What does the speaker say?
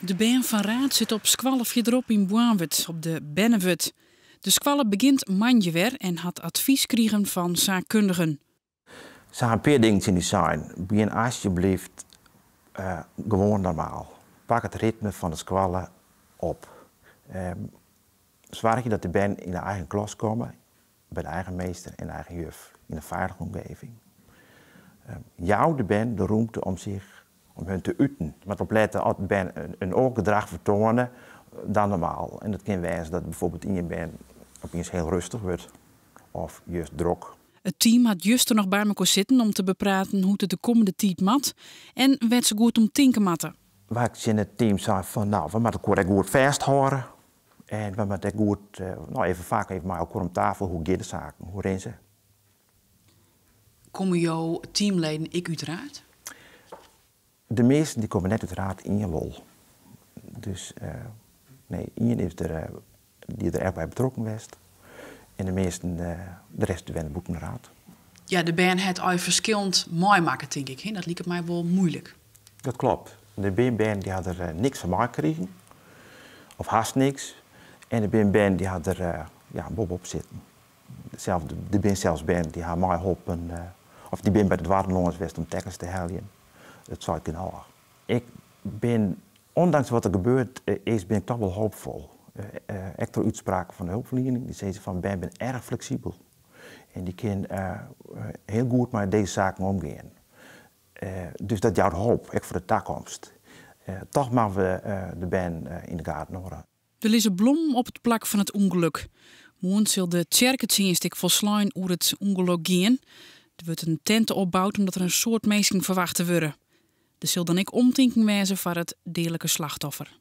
De band van Raad zit op squalle verderop in Boanwerd, op de Bennewerd. De squalle begint manjewer en had advies kregen van zaakkundigen. Er zijn een paar dingen in die zijn. Begin alsjeblieft gewoon normaal. Pak het ritme van de squalle op. Zorg je dat de band in de eigen klas komen, bij de eigen meester en de eigen juf, in een veilige omgeving. Jou de band de ruimte om hun te uiten. Maar opletten als de band een oorgedrag vertonen dan normaal. En dat kan wijzen dat bijvoorbeeld in je band opeens heel rustig wordt of juist druk. Het team had juist er nog bij elkaar zitten om te bepraten hoe het de komende tijd mat en werd ze goed om tinken matten. Waar ik in het team zei van nou, we moeten elkaar goed vasthouden. En we moeten goed, even vaak even maar elkaar om tafel, hoe gaat de zaken, hoe zijn ze? Komen jouw teamleden uiteraard? De meesten die komen net uiteraard in je lol. Dus nee, iedereen is die er echt bij betrokken geweest. En de meesten, de rest de boeken raad. Ja, de band had al verschillend mooi maken, denk ik. Hè? Dat liep het mij wel moeilijk. Dat klopt. De band die had er niks van maken gekregen. Of haast niks. En de band die had er een bob op zitten. De band zelfs band die had mij geholpen. Of die band bij de Dwarenlongens west om tekens te helpen. Dat zou ik kunnen. Ik ben, ondanks wat er gebeurd is, ben ik toch wel hoopvol. Echt door uitspraken van de hulpverlening, die zeggen van ben erg flexibel. En die kan heel goed met deze zaken omgaan. Dus dat jouw hoop, echt voor de toekomst. Toch mogen we de band in de gaten houden. Er is een blom op het plak van het ongeluk. Morgen zal de tjerketsdienst volslaan hoe het ongeluk ging. Er wordt een tent opgebouwd omdat er een soort meesting verwacht te worden. Er zal dan ook omtinking wijzen voor het dierlijke slachtoffer.